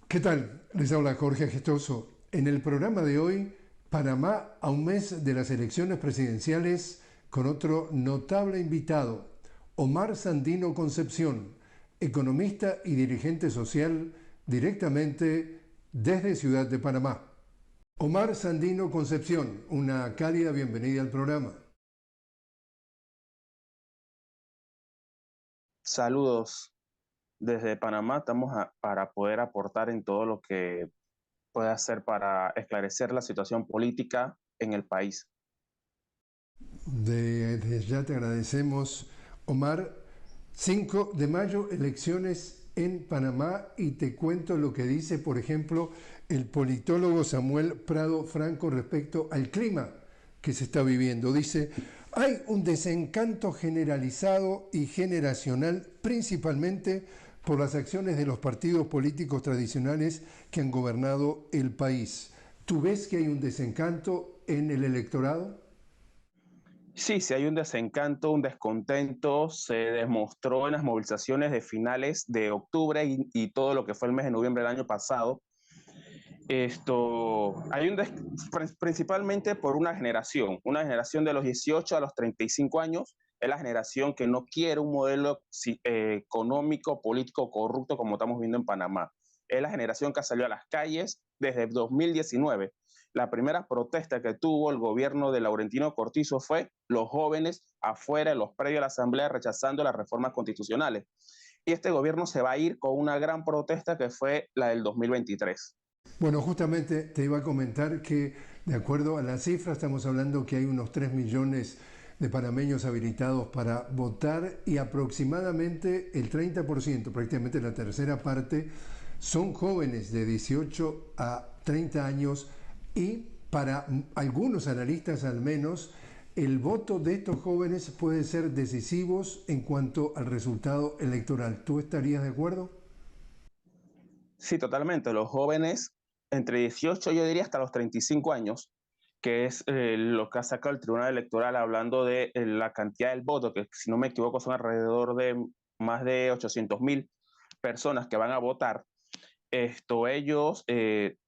¿Qué tal? Les habla Jorge Gestoso. En el programa de hoy, Panamá a un mes de las elecciones presidenciales con otro notable invitado, Omar Sandino Concepción, economista y dirigente social directamente desde Ciudad de Panamá. Omar Sandino Concepción, una cálida bienvenida al programa. Saludos desde Panamá. Estamos para poder aportar en todo lo que pueda hacer para esclarecer la situación política en el país. Desde ya te agradecemos, Omar. 5 de mayo, elecciones en Panamá, y te cuento lo que dice, por ejemplo, el politólogo Samuel Prado Franco respecto al clima que se está viviendo. Dice, hay un desencanto generalizado y generacional, principalmente por las acciones de los partidos políticos tradicionales que han gobernado el país. ¿Tú ves que hay un desencanto en el electorado? Sí, sí hay un desencanto, un descontento, se demostró en las movilizaciones de finales de octubre y todo lo que fue el mes de noviembre del año pasado. Hay principalmente por una generación de los 18 a los 35 años, es la generación que no quiere un modelo económico, político corrupto como estamos viendo en Panamá. Es la generación que salió a las calles desde 2019. La primera protesta que tuvo el gobierno de Laurentino Cortizo fue los jóvenes afuera de los predios de la Asamblea rechazando las reformas constitucionales. Y este gobierno se va a ir con una gran protesta que fue la del 2023. Bueno, justamente te iba a comentar que, de acuerdo a las cifras, estamos hablando que hay unos 3 millones de panameños habilitados para votar, y aproximadamente el 30%, prácticamente la tercera parte, son jóvenes de 18 a 30 años, y para algunos analistas al menos, el voto de estos jóvenes puede ser decisivo en cuanto al resultado electoral. ¿Tú estarías de acuerdo? Sí, totalmente. Los jóvenes entre 18, yo diría hasta los 35 años, que es lo que ha sacado el Tribunal Electoral hablando de la cantidad del voto, que si no me equivoco son alrededor de más de 800.000 personas que van a votar. Ellos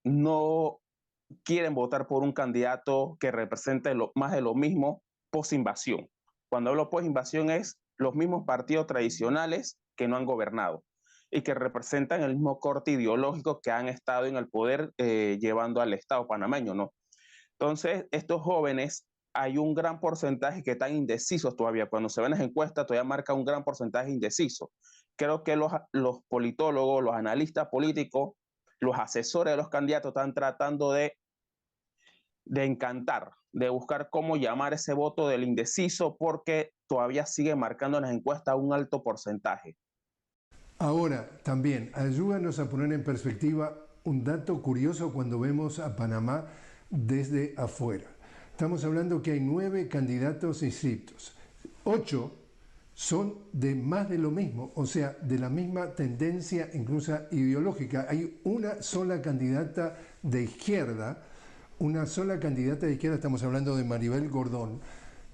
no quieren votar por un candidato que represente más de lo mismo post-invasión. Cuando hablo post-invasión es los mismos partidos tradicionales que no han gobernado y que representan el mismo corte ideológico que han estado en el poder llevando al Estado panameño, ¿no? Entonces, estos jóvenes, hay un gran porcentaje que están indecisos todavía. Cuando se ven las encuestas, todavía marca un gran porcentaje indeciso. Creo que los politólogos, los analistas políticos, los asesores de los candidatos están tratando de encantar, de buscar cómo llamar ese voto del indeciso, porque todavía sigue marcando en las encuestas un alto porcentaje. Ahora, también, ayúdanos a poner en perspectiva un dato curioso cuando vemos a Panamá desde afuera. Estamos hablando que hay 9 candidatos inscritos. 8 son de más de lo mismo, o sea, de la misma tendencia, incluso ideológica. Hay una sola candidata de izquierda, estamos hablando de Maribel Gordón,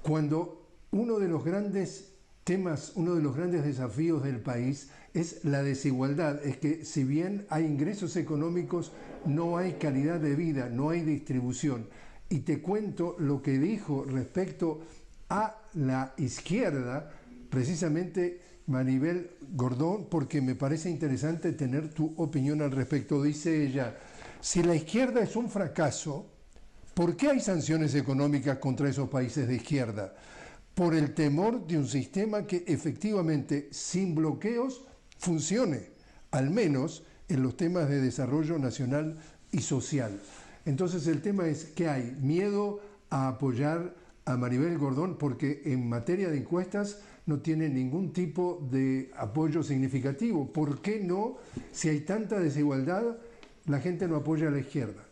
cuando uno de los grandes temas, uno de los grandes desafíos del país es la desigualdad. Es que si bien hay ingresos económicos, no hay calidad de vida, no hay distribución. Y te cuento lo que dijo respecto a la izquierda, precisamente Maribel Gordón, porque me parece interesante tener tu opinión al respecto. Dice ella, si la izquierda es un fracaso, ¿por qué hay sanciones económicas contra esos países de izquierda? Por el temor de un sistema que efectivamente, sin bloqueos, funcione, al menos en los temas de desarrollo nacional y social. Entonces el tema es que hay miedo a apoyar a Maribel Gordón porque en materia de encuestas no tiene ningún tipo de apoyo significativo. ¿Por qué no, si hay tanta desigualdad, la gente no apoya a la izquierda?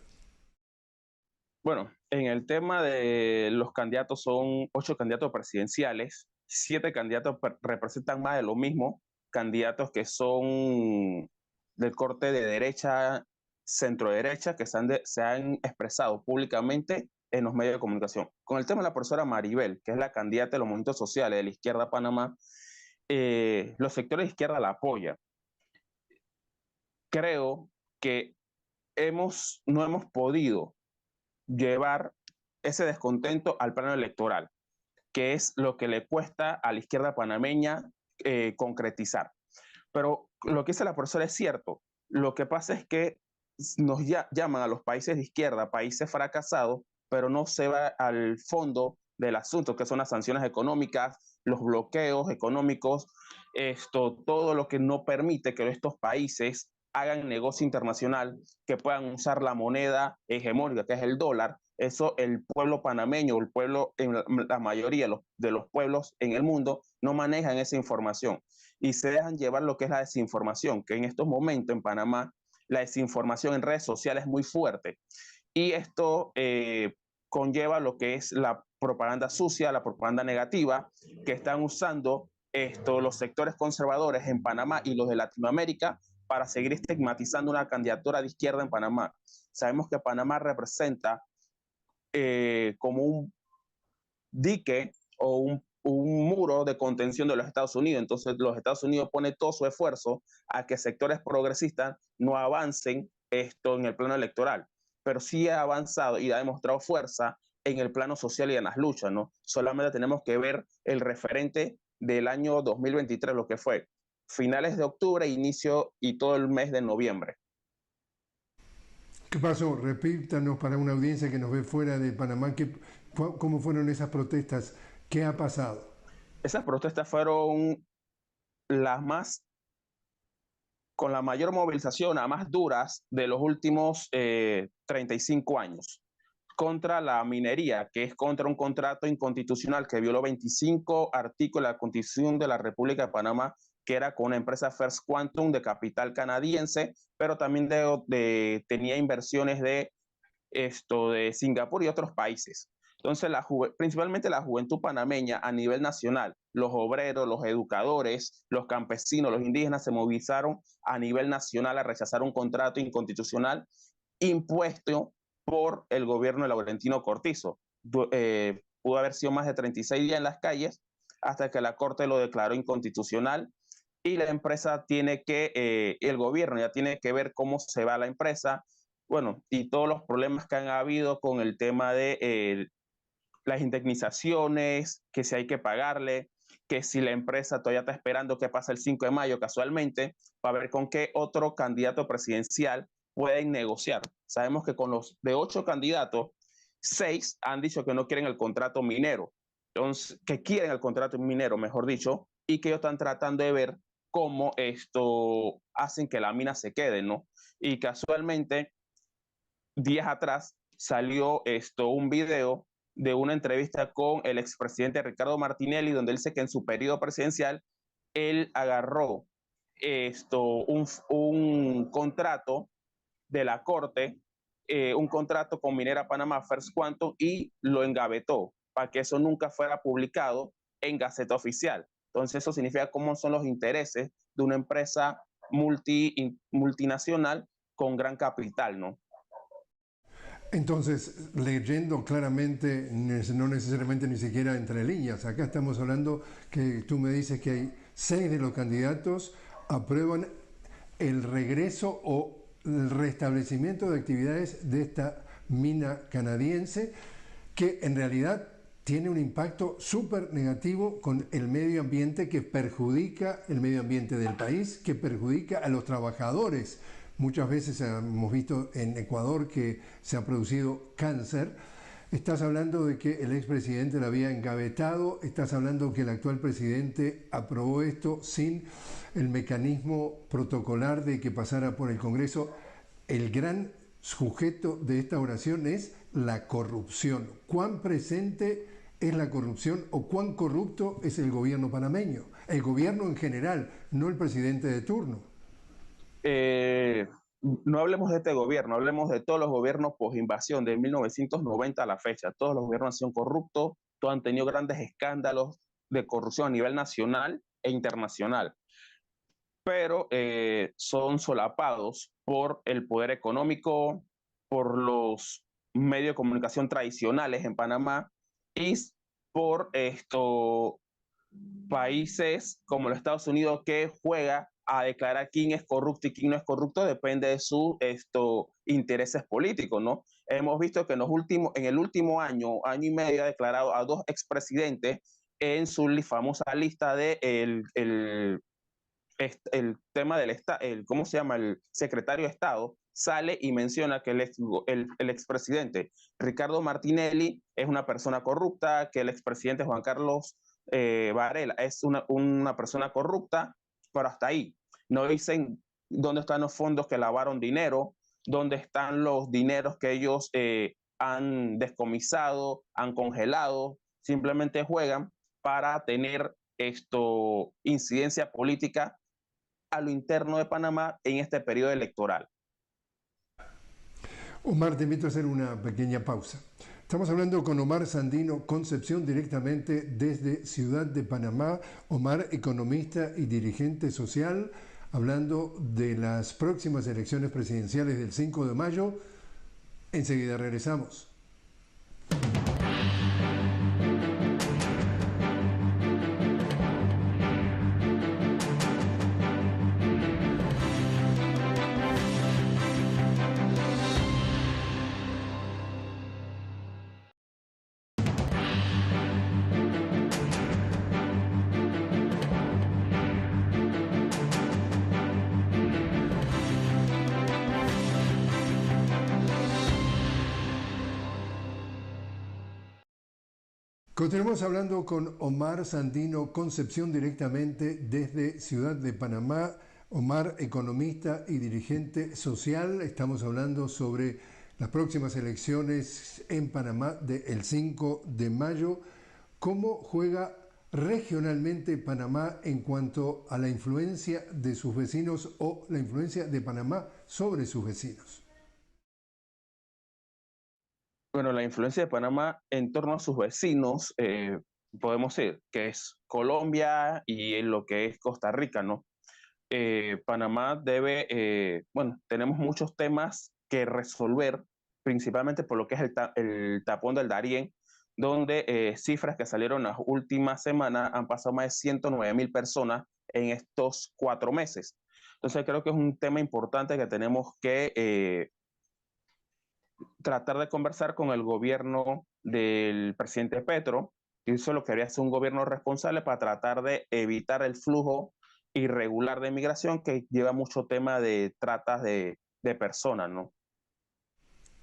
Bueno, en el tema de los candidatos, son 8 candidatos presidenciales, 7 candidatos representan más de lo mismo, candidatos que son del corte de derecha, centro derecha, que se han expresado públicamente en los medios de comunicación. Con el tema de la profesora Maribel, que es la candidata de los movimientos sociales de la izquierda Panamá, los sectores de izquierda la apoyan. Creo que no hemos podido llevar ese descontento al plano electoral, que es lo que le cuesta a la izquierda panameña concretizar. Pero lo que dice la profesora es cierto. Lo que pasa es que nos llaman a los países de izquierda países fracasados, pero no se va al fondo del asunto, que son las sanciones económicas, los bloqueos económicos, todo lo que no permite que estos países hagan negocio internacional, que puedan usar la moneda hegemónica, que es el dólar. Eso el pueblo panameño, el pueblo, en la mayoría de los pueblos en el mundo, no manejan esa información y se dejan llevar lo que es la desinformación, que en estos momentos en Panamá la desinformación en redes sociales es muy fuerte. Y esto conlleva lo que es la propaganda sucia, la propaganda negativa, que están usando los sectores conservadores en Panamá y los de Latinoamérica para seguir estigmatizando una candidatura de izquierda en Panamá. Sabemos que Panamá representa como un dique o un muro de contención de los Estados Unidos. Entonces los Estados Unidos ponen todo su esfuerzo a que sectores progresistas no avancen en el plano electoral, pero sí ha avanzado y ha demostrado fuerza en el plano social y en las luchas, ¿no? Solamente tenemos que ver el referente del año 2023, lo que fue finales de octubre, inicio y todo el mes de noviembre. ¿Qué pasó? Repítanos para una audiencia que nos ve fuera de Panamá, ¿cómo fueron esas protestas? ¿Qué ha pasado? Esas protestas fueron las más, con la mayor movilización, a más duras de los últimos 35 años, contra la minería, que es contra un contrato inconstitucional que violó 25 artículos de la Constitución de la República de Panamá, que era con una empresa First Quantum de capital canadiense, pero también tenía inversiones de Singapur y otros países. Entonces, principalmente la juventud panameña a nivel nacional, los obreros, los educadores, los campesinos, los indígenas se movilizaron a nivel nacional a rechazar un contrato inconstitucional impuesto por el gobierno de Laurentino Cortizo. Pudo haber sido más de 36 días en las calles hasta que la Corte lo declaró inconstitucional y la empresa el gobierno ya tiene que ver cómo se va la empresa, bueno, y todos los problemas que han habido con el tema de las indemnizaciones, que si hay que pagarle, que si la empresa todavía está esperando que pase el 5 de mayo casualmente, para ver con qué otro candidato presidencial pueden negociar. Sabemos que con los de 8 candidatos, 6 han dicho que no quieren el contrato minero, entonces, que quieren el contrato minero, mejor dicho, y que ellos están tratando de ver cómo esto hacen que la mina se quede, ¿no? Y casualmente, días atrás salió un video de una entrevista con el expresidente Ricardo Martinelli, donde él dice que en su periodo presidencial él agarró un contrato de la Corte, un contrato con Minera Panamá First Quantum y lo engavetó para que eso nunca fuera publicado en Gaceta Oficial. Entonces eso significa cómo son los intereses de una empresa multinacional con gran capital, ¿no? Entonces, leyendo claramente, no necesariamente ni siquiera entre líneas, acá estamos hablando que tú me dices que hay 6 de los candidatos aprueban el regreso o el restablecimiento de actividades de esta mina canadiense, que en realidad tiene un impacto súper negativo con el medio ambiente, que perjudica el medio ambiente del país, que perjudica a los trabajadores. Muchas veces hemos visto en Ecuador que se ha producido cáncer. Estás hablando de que el expresidente lo había engavetado, estás hablando que el actual presidente aprobó esto sin el mecanismo protocolar de que pasara por el Congreso. El gran sujeto de esta oración es la corrupción. ¿Cuán presente es la corrupción o cuán corrupto es el gobierno panameño? El gobierno en general, no el presidente de turno. No hablemos de este gobierno, hablemos de todos los gobiernos post-invasión de 1990 a la fecha. Todos los gobiernos han sido corruptos, todos han tenido grandes escándalos de corrupción a nivel nacional e internacional, pero son solapados por el poder económico, por los medios de comunicación tradicionales en Panamá y por países como los Estados Unidos que juega a declarar quién es corrupto y quién no es corrupto depende de sus intereses políticos, ¿no? Hemos visto que en el último año, año y medio, ha declarado a dos expresidentes en su famosa lista de el tema del Estado, ¿cómo se llama? El secretario de Estado sale y menciona que el expresidente Ricardo Martinelli es una persona corrupta, que el expresidente Juan Carlos Varela es una persona corrupta, pero hasta ahí. No dicen dónde están los fondos que lavaron dinero, dónde están los dineros que ellos han descomisado, han congelado, simplemente juegan para tener incidencia política a lo interno de Panamá en este periodo electoral. Omar, te invito a hacer una pequeña pausa. Estamos hablando con Omar Sandino Concepción directamente desde Ciudad de Panamá. Omar, economista y dirigente social, hablando de las próximas elecciones presidenciales del 5 de mayo. Enseguida regresamos. Continuamos hablando con Omar Sandino Concepción directamente desde Ciudad de Panamá. Omar, economista y dirigente social. Estamos hablando sobre las próximas elecciones en Panamá del 5 de mayo. ¿Cómo juega regionalmente Panamá en cuanto a la influencia de sus vecinos o la influencia de Panamá sobre sus vecinos? Bueno, la influencia de Panamá en torno a sus vecinos, podemos decir que es Colombia y en lo que es Costa Rica, ¿no? Panamá bueno, tenemos muchos temas que resolver, principalmente por lo que es el tapón del Darién, donde cifras que salieron las últimas semanas han pasado más de 109.000 personas en estos 4 meses. Entonces creo que es un tema importante que tenemos que tratar de conversar con el gobierno del presidente Petro, y eso lo que haría es un gobierno responsable para tratar de evitar el flujo irregular de migración que lleva mucho tema de tratas de personas, ¿no?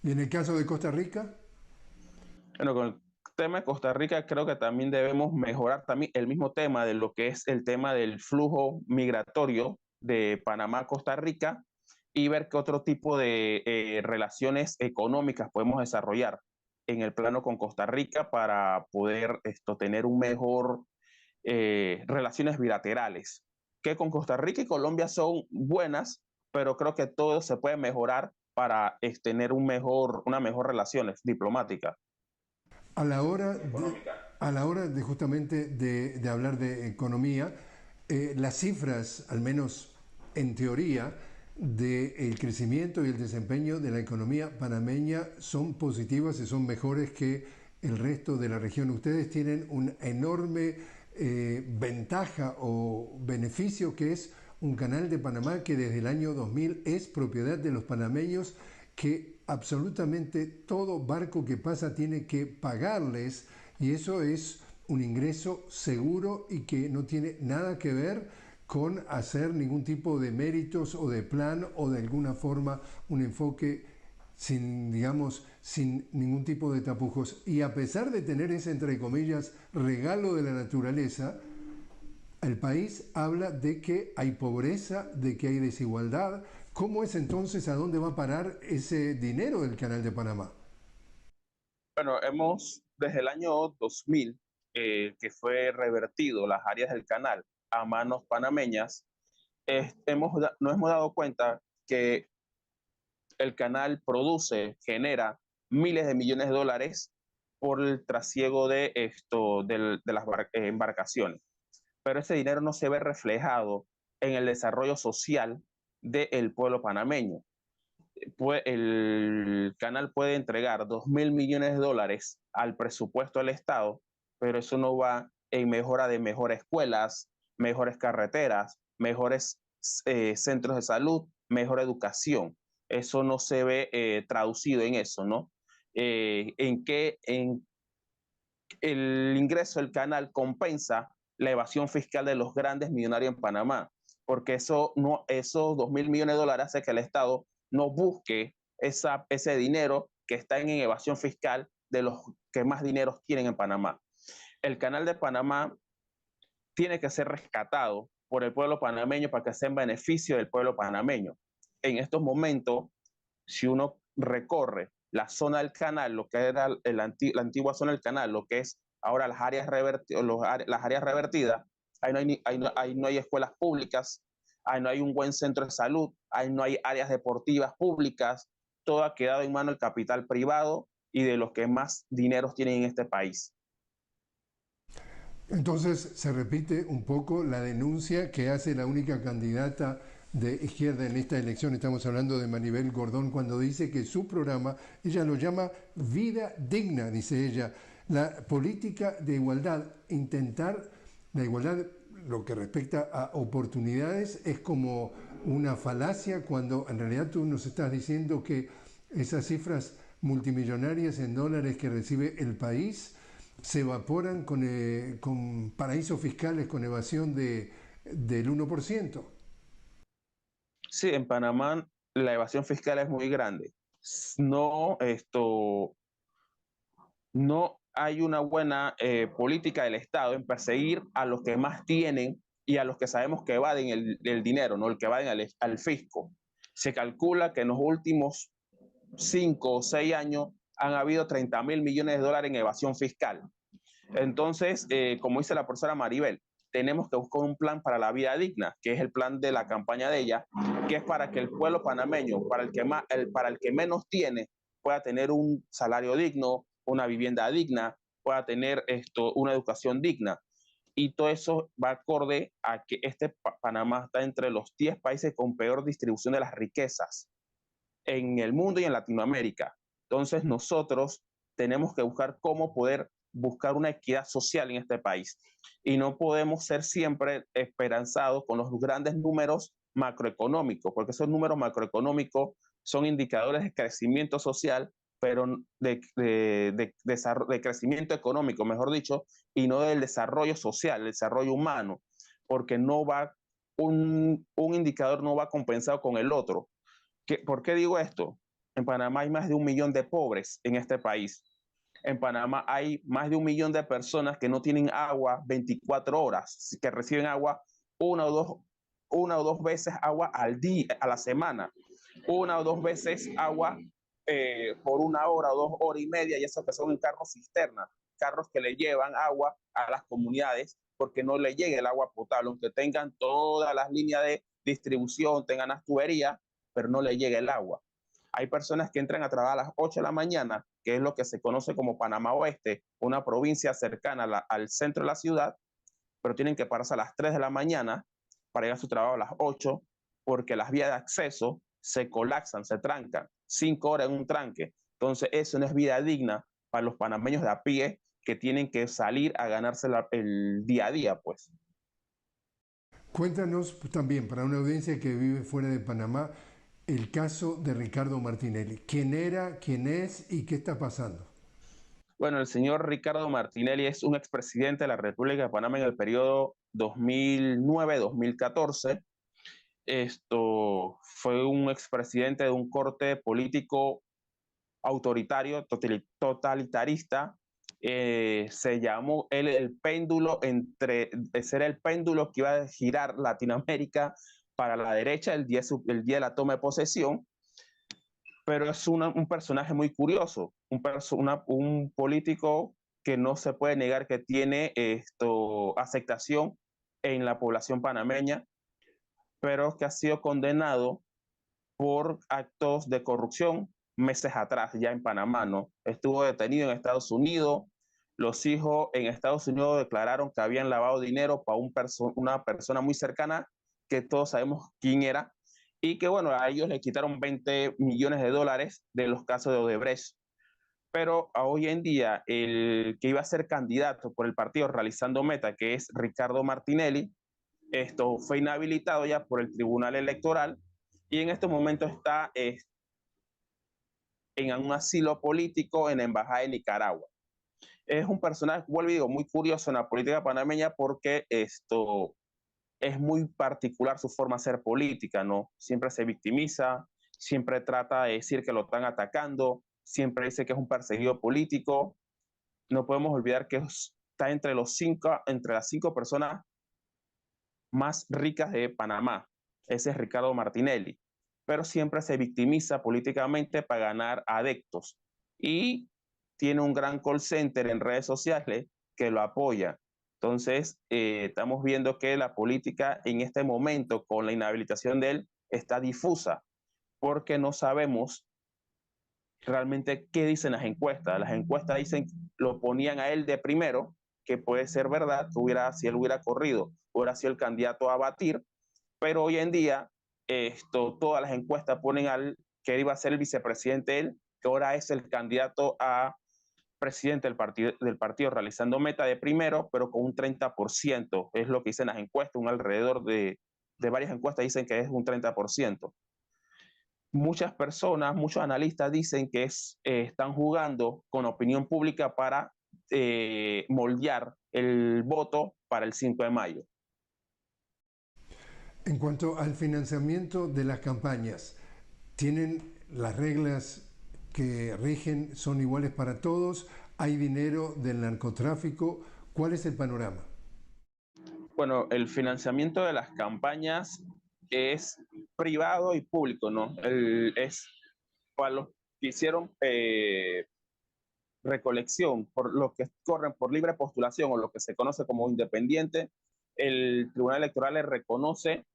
¿Y en el caso de Costa Rica? Bueno, con el tema de Costa Rica creo que también debemos mejorar también el mismo tema de lo que es el tema del flujo migratorio de Panamá a Costa Rica y ver qué otro tipo de relaciones económicas podemos desarrollar en el plano con Costa Rica para poder tener un mejor relaciones bilaterales, que con Costa Rica y Colombia son buenas, pero creo que todo se puede mejorar para tener una mejor relaciones diplomáticas. A la hora de justamente de hablar de economía, las cifras, al menos en teoría, del crecimiento y el desempeño de la economía panameña son positivas y son mejores que el resto de la región. Ustedes tienen una enorme ventaja o beneficio que es un canal de Panamá que desde el año 2000 es propiedad de los panameños, que absolutamente todo barco que pasa tiene que pagarles, y eso es un ingreso seguro y que no tiene nada que ver con hacer ningún tipo de méritos o de plan o de alguna forma un enfoque sin, digamos, sin ningún tipo de tapujos. Y a pesar de tener ese, entre comillas, regalo de la naturaleza, el país habla de que hay pobreza, de que hay desigualdad. ¿Cómo es entonces a dónde va a parar ese dinero del Canal de Panamá? Bueno, desde el año 2000, que fue revertido las áreas del canal a manos panameñas, nos hemos dado cuenta que el canal genera miles de millones de dólares por el trasiego de las embarcaciones. Pero ese dinero no se ve reflejado en el desarrollo social del pueblo panameño. El canal puede entregar 2.000 millones de dólares al presupuesto del Estado, pero eso no va en mejora de mejores escuelas, mejores carreteras, mejores centros de salud, mejor educación. Eso no se ve traducido en eso, ¿no? En el ingreso del canal compensa la evasión fiscal de los grandes millonarios en Panamá, porque esos 2.000 millones de dólares hace que el Estado no busque ese dinero que está en evasión fiscal de los que más dinero tienen en Panamá. El canal de Panamá tiene que ser rescatado por el pueblo panameño para que sea en beneficio del pueblo panameño. En estos momentos, si uno recorre la zona del canal, lo que era la antigua zona del canal, lo que es ahora las áreas revertidas, ahí no hay escuelas públicas, ahí no hay un buen centro de salud, ahí no hay áreas deportivas públicas, todo ha quedado en manos del capital privado y de los que más dinero tienen en este país. Entonces se repite un poco la denuncia que hace la única candidata de izquierda en esta elección, estamos hablando de Maribel Gordón, cuando dice que su programa, ella lo llama vida digna, dice ella, la política de igualdad, intentar la igualdad, lo que respecta a oportunidades, es como una falacia cuando en realidad tú nos estás diciendo que esas cifras multimillonarias en dólares que recibe el país se evaporan con paraísos fiscales, con evasión del 1%. Sí, en Panamá la evasión fiscal es muy grande. No, no hay una buena política del Estado en perseguir a los que más tienen y a los que sabemos que evaden el dinero, ¿no? El que evaden al fisco. Se calcula que en los últimos 5 o 6 años han habido 30.000 millones de dólares en evasión fiscal. Entonces, como dice la profesora Maribel, tenemos que buscar un plan para la vida digna, que es el plan de la campaña de ella, que es para que el pueblo panameño, para el que menos tiene, pueda tener un salario digno, una vivienda digna, pueda tener una educación digna. Y todo eso va acorde a que Panamá está entre los 10 países con peor distribución de las riquezas en el mundo y en Latinoamérica. Entonces nosotros tenemos que buscar cómo poder buscar una equidad social en este país. Y no podemos ser siempre esperanzados con los grandes números macroeconómicos, porque esos números macroeconómicos son indicadores de crecimiento social, pero de crecimiento económico, mejor dicho, y no del desarrollo social, el desarrollo humano, porque un indicador no va compensado con el otro. ¿Por qué digo esto? En Panamá hay más de 1 millón de pobres en este país. En Panamá hay más de 1 millón de personas que no tienen agua 24 horas, que reciben agua una o dos veces agua al día, a la semana, una o dos veces agua por 1 hora o 2 horas y media, y eso que son en carros cisterna, carros que le llevan agua a las comunidades porque no le llega el agua potable, aunque tengan todas las líneas de distribución, tengan las tuberías, pero no le llega el agua. Hay personas que entran a trabajar a las 8 de la mañana, que es lo que se conoce como Panamá Oeste, una provincia cercana al centro de la ciudad, pero tienen que pararse a las 3 de la mañana para ir a su trabajo a las 8, porque las vías de acceso se colapsan, se trancan, 5 horas en un tranque. Entonces, eso no es vida digna para los panameños de a pie que tienen que salir a ganarse el día a día, pues. Cuéntanos también, para una audiencia que vive fuera de Panamá, el caso de Ricardo Martinelli. ¿Quién era, quién es y qué está pasando? Bueno, el señor Ricardo Martinelli es un expresidente de la República de Panamá en el periodo 2009-2014. Esto fue un expresidente de un corte político autoritario, totalitarista. Se llamó él el péndulo ser el péndulo que iba a girar Latinoamérica para la derecha el día de la toma de posesión, pero es un personaje muy curioso, un político que no se puede negar que tiene aceptación en la población panameña, pero que ha sido condenado por actos de corrupción meses atrás, ya en Panamá, ¿no? Estuvo detenido en Estados Unidos, los hijos en Estados Unidos declararon que habían lavado dinero para una persona muy cercana, que todos sabemos quién era, y que bueno, a ellos le quitaron 20 millones de dólares de los casos de Odebrecht. Pero hoy en día, el que iba a ser candidato por el partido Realizando Meta, que es Ricardo Martinelli, Esto fue inhabilitado ya por el Tribunal Electoral y en este momento está en un asilo político en la Embajada de Nicaragua. Es un personaje, vuelvo y digo, muy curioso en la política panameña porque esto es muy particular su forma de hacer política, ¿no? Siempre se victimiza, siempre trata de decir que lo están atacando, siempre dice que es un perseguido político. No podemos olvidar que está entre las 5 personas más ricas de Panamá. Ese es Ricardo Martinelli. Pero siempre se victimiza políticamente para ganar adeptos. Y tiene un gran call center en redes sociales que lo apoya. Entonces, estamos viendo que la política en este momento, con la inhabilitación de él, está difusa, porque no sabemos realmente qué dicen las encuestas. Las encuestas dicen, lo ponían a él de primero, que puede ser verdad, que si él hubiera corrido, hubiera sido el candidato a batir, pero hoy en día todas las encuestas ponen al que iba a ser el vicepresidente él, que ahora es el candidato a presidente del partido realizando meta de primero, pero con un 30%, es lo que dicen las encuestas, un alrededor de varias encuestas dicen que es un 30%. Muchas personas, muchos analistas dicen que están jugando con opinión pública para moldear el voto para el 5 de mayo. En cuanto al financiamiento de las campañas, ¿tienen las reglas que rigen, son iguales para todos? ¿Hay dinero del narcotráfico? ¿Cuál es el panorama? Bueno, el financiamiento de las campañas es privado y público, ¿no? Es para los que hicieron recolección, por los que corren por libre postulación o lo que se conoce como independiente, el Tribunal Electoral les reconoce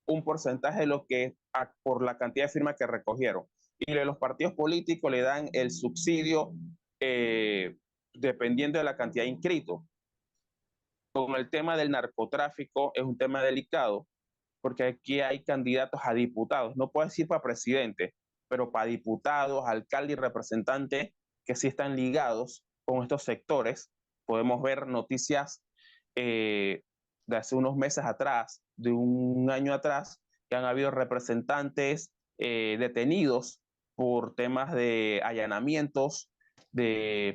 un porcentaje de lo que por la cantidad de firmas que recogieron. Y los partidos políticos le dan el subsidio dependiendo de la cantidad de inscritos. Con el tema del narcotráfico es un tema delicado porque aquí hay candidatos a diputados, no puedo decir para presidente, pero para diputados, alcaldes y representantes que sí están ligados con estos sectores. Podemos ver noticias de hace unos meses atrás, de un año atrás, que han habido representantes detenidos por temas de allanamientos,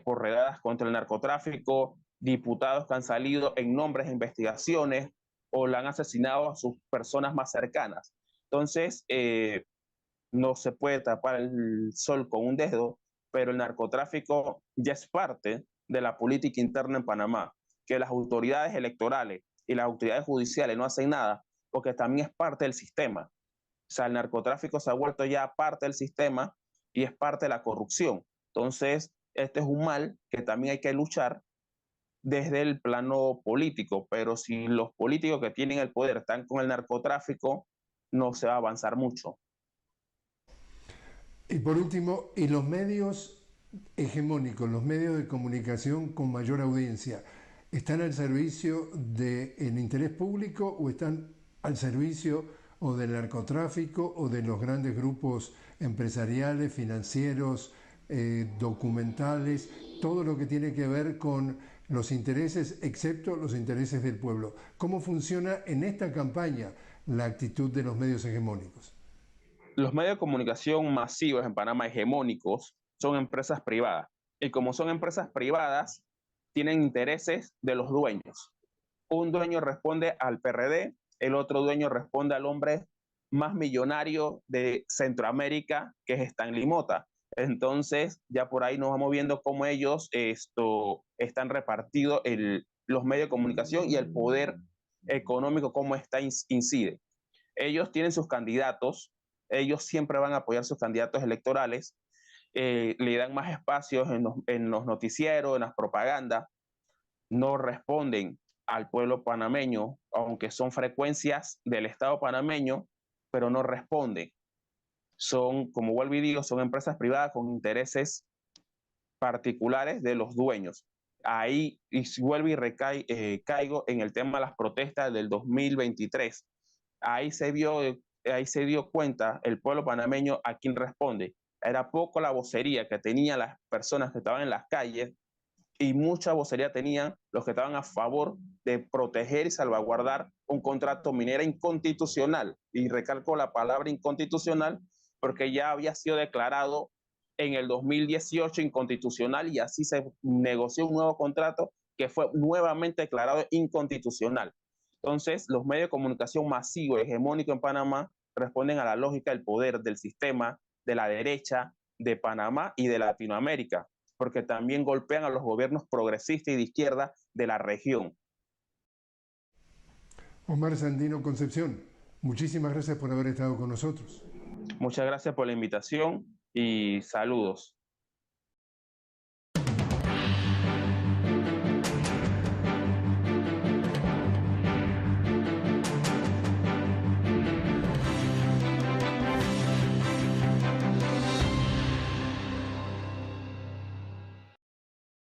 por redadas contra el narcotráfico, diputados que han salido en nombres de investigaciones o le han asesinado a sus personas más cercanas. Entonces, no se puede tapar el sol con un dedo, pero el narcotráfico ya es parte de la política interna en Panamá, que las autoridades electorales y las autoridades judiciales no hacen nada, porque también es parte del sistema. O sea, el narcotráfico se ha vuelto ya parte del sistema y es parte de la corrupción. Entonces, este es un mal que también hay que luchar desde el plano político, pero si los políticos que tienen el poder están con el narcotráfico, no se va a avanzar mucho. Y por último, ¿y los medios hegemónicos, los medios de comunicación con mayor audiencia, están al servicio del interés público o están al servicio o del narcotráfico o de los grandes grupos empresariales, financieros, documentales, todo lo que tiene que ver con los intereses, excepto los intereses del pueblo? ¿Cómo funciona en esta campaña la actitud de los medios hegemónicos? Los medios de comunicación masivos en Panamá, hegemónicos, son empresas privadas. Y como son empresas privadas, tienen intereses de los dueños. Un dueño responde al PRD, el otro dueño responde al hombre más millonario de Centroamérica, que es Stanley Mota. Entonces, ya por ahí nos vamos viendo cómo ellos están repartidos los medios de comunicación y el poder económico, cómo incide. Ellos tienen sus candidatos, ellos siempre van a apoyar sus candidatos electorales, le dan más espacios en los noticieros, en las propagandas, no responden al pueblo panameño, aunque son frecuencias del Estado panameño, pero no responden. Son, como vuelvo y digo, son empresas privadas con intereses particulares de los dueños. Ahí y vuelvo y caigo en el tema de las protestas del 2023. Ahí se dio cuenta el pueblo panameño a quién responde. Era poco la vocería que tenían las personas que estaban en las calles y mucha vocería tenían los que estaban a favor de proteger y salvaguardar un contrato minero inconstitucional. Y recalco la palabra inconstitucional porque ya había sido declarado en el 2018 inconstitucional y así se negoció un nuevo contrato que fue nuevamente declarado inconstitucional. Entonces, los medios de comunicación masivos y hegemónicos en Panamá responden a la lógica del poder, del sistema, de la derecha, de Panamá y de Latinoamérica, porque también golpean a los gobiernos progresistas y de izquierda de la región. Omar Sandino Concepción, muchísimas gracias por haber estado con nosotros. Muchas gracias por la invitación y saludos.